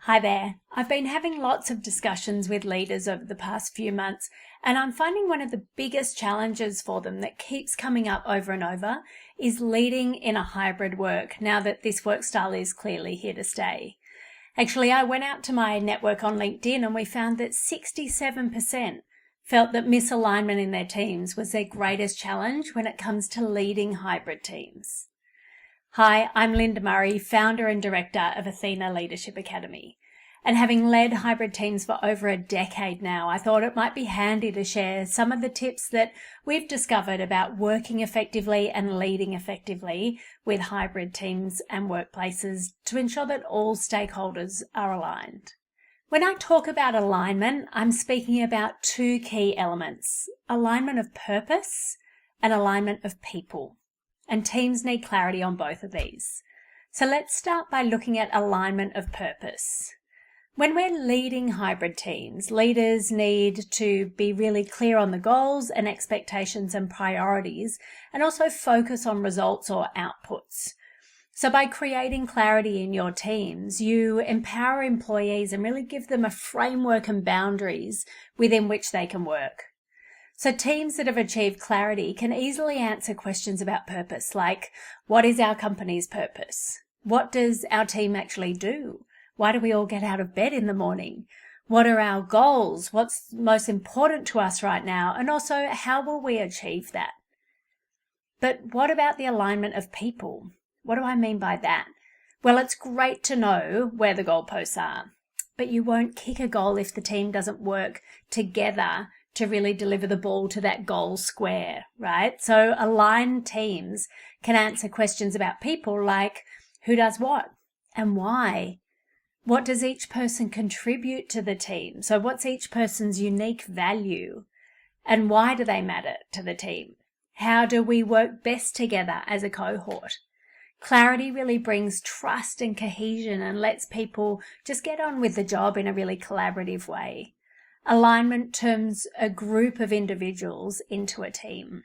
Hi there. I've been having lots of discussions with leaders over the past few months, and I'm finding one of the biggest challenges for them that keeps coming up over and over is leading in a hybrid work now that this work style is clearly here to stay. Actually, I went out to my network on LinkedIn and we found that 67% felt that misalignment in their teams was their greatest challenge when it comes to leading hybrid teams. Hi, I'm Linda Murray, founder and director of Athena Leadership Academy. And having led hybrid teams for over a decade now, I thought it might be handy to share some of the tips that we've discovered about working effectively and leading effectively with hybrid teams and workplaces to ensure that all stakeholders are aligned. When I talk about alignment, I'm speaking about two key elements: alignment of purpose and alignment of people. And teams need clarity on both of these. So let's start by looking at alignment of purpose. When we're leading hybrid teams, leaders need to be really clear on the goals and expectations and priorities, and also focus on results or outputs. So by creating clarity in your teams, you empower employees and really give them a framework and boundaries within which they can work. So teams that have achieved clarity can easily answer questions about purpose, like, what is our company's purpose? What does our team actually do? Why do we all get out of bed in the morning? What are our goals? What's most important to us right now? And also, how will we achieve that? But what about the alignment of people? What do I mean by that? Well, it's great to know where the goalposts are, but you won't kick a goal if the team doesn't work together to really deliver the ball to that goal square, right? So aligned teams can answer questions about people like, who does what and why? What does each person contribute to the team? So what's each person's unique value? And why do they matter to the team? How do we work best together as a cohort? Clarity really brings trust and cohesion and lets people just get on with the job in a really collaborative way. Alignment turns a group of individuals into a team.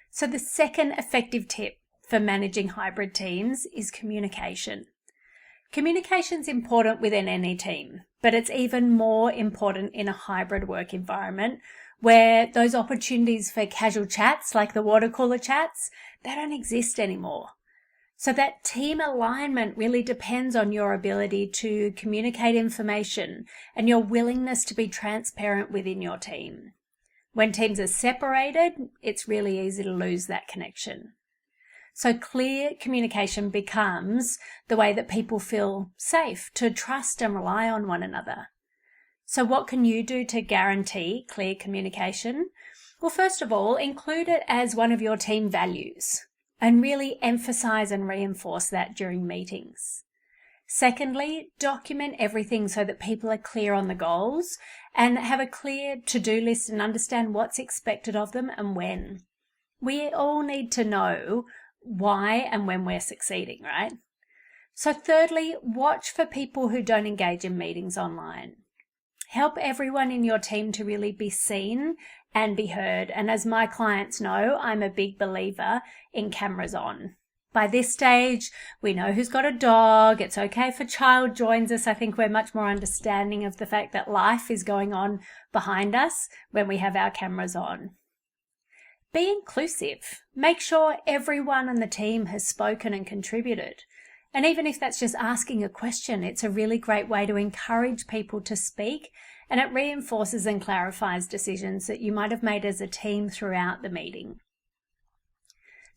So the second effective tip for managing hybrid teams is communication. Communication's important within any team, but it's even more important in a hybrid work environment where those opportunities for casual chats, like the water cooler chats, they don't exist anymore. So that team alignment really depends on your ability to communicate information and your willingness to be transparent within your team. When teams are separated, it's really easy to lose that connection. So clear communication becomes the way that people feel safe to trust and rely on one another. So what can you do to guarantee clear communication? Well, first of all, include it as one of your team values, and really emphasize and reinforce that during meetings. Secondly, document everything so that people are clear on the goals and have a clear to-do list and understand what's expected of them and when. We all need to know why and when we're succeeding, right? So thirdly, watch for people who don't engage in meetings online. Help everyone in your team to really be seen and be heard. And as my clients know, I'm a big believer in cameras on. By this stage, we know who's got a dog. It's okay if a child joins us. I think we're much more understanding of the fact that life is going on behind us when we have our cameras on. Be inclusive. Make sure everyone on the team has spoken and contributed. And even if that's just asking a question, it's a really great way to encourage people to speak, and it reinforces and clarifies decisions that you might have made as a team throughout the meeting.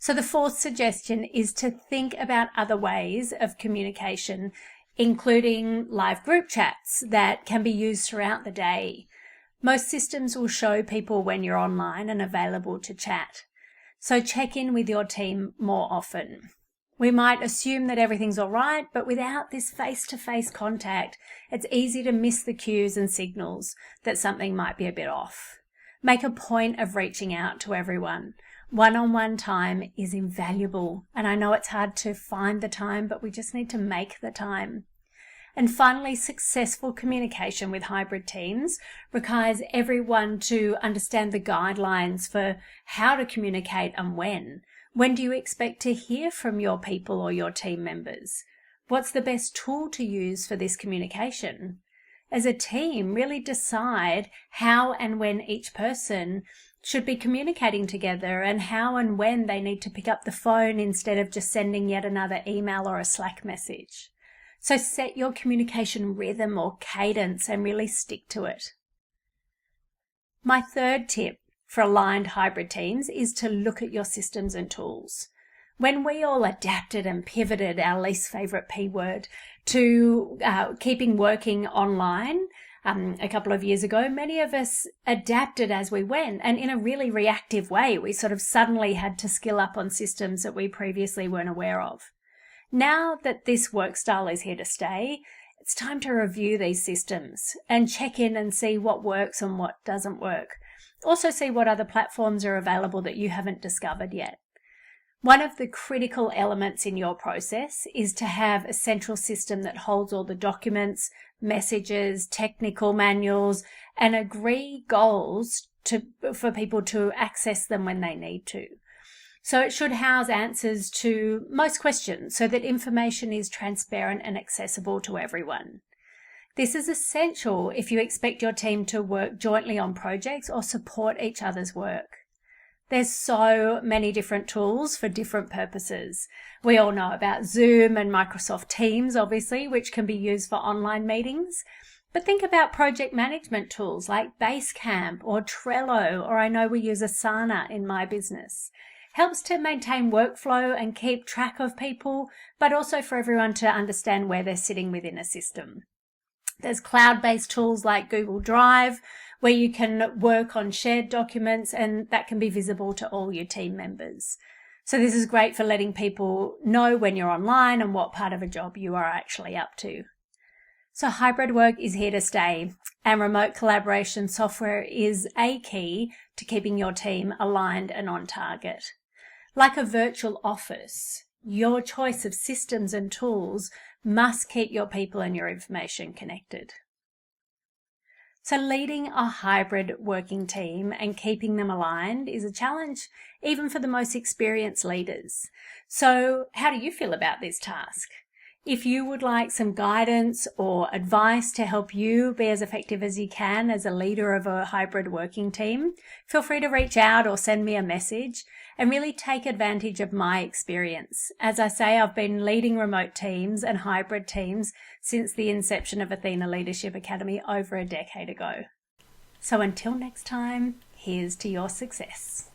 So the fourth suggestion is to think about other ways of communication, including live group chats that can be used throughout the day. Most systems will show people when you're online and available to chat. So check in with your team more often. We might assume that everything's all right, but without this face-to-face contact, it's easy to miss the cues and signals that something might be a bit off. Make a point of reaching out to everyone. One-on-one time is invaluable, and I know it's hard to find the time, but we just need to make the time. And finally, successful communication with hybrid teams requires everyone to understand the guidelines for how to communicate and when. When do you expect to hear from your people or your team members? What's the best tool to use for this communication? As a team, really decide how and when each person should be communicating together and how and when they need to pick up the phone instead of just sending yet another email or a Slack message. So set your communication rhythm or cadence and really stick to it. My third tip for aligned hybrid teams is to look at your systems and tools. When we all adapted and pivoted, our least favorite P word, to keeping working online a couple of years ago, many of us adapted as we went, and in a really reactive way. We sort of suddenly had to skill up on systems that we previously weren't aware of. Now that this work style is here to stay, it's time to review these systems and check in and see what works and what doesn't work. Also see what other platforms are available that you haven't discovered yet. One of the critical elements in your process is to have a central system that holds all the documents, messages, technical manuals, and agree goals for people to access them when they need to. So it should house answers to most questions so that information is transparent and accessible to everyone. This is essential if you expect your team to work jointly on projects or support each other's work. There's so many different tools for different purposes. We all know about Zoom and Microsoft Teams, obviously, which can be used for online meetings. But think about project management tools like Basecamp or Trello, or I know we use Asana in my business. Helps to maintain workflow and keep track of people, but also for everyone to understand where they're sitting within a system. There's cloud-based tools like Google Drive, where you can work on shared documents and that can be visible to all your team members. So this is great for letting people know when you're online and what part of a job you are actually up to. So hybrid work is here to stay, and remote collaboration software is a key to keeping your team aligned and on target. Like a virtual office, your choice of systems and tools must keep your people and your information connected. So leading a hybrid working team and keeping them aligned is a challenge even for the most experienced leaders. So how do you feel about this task? If you would like some guidance or advice to help you be as effective as you can as a leader of a hybrid working team, feel free to reach out or send me a message and really take advantage of my experience. As I say, I've been leading remote teams and hybrid teams since the inception of Athena Leadership Academy over a decade ago. So until next time, here's to your success.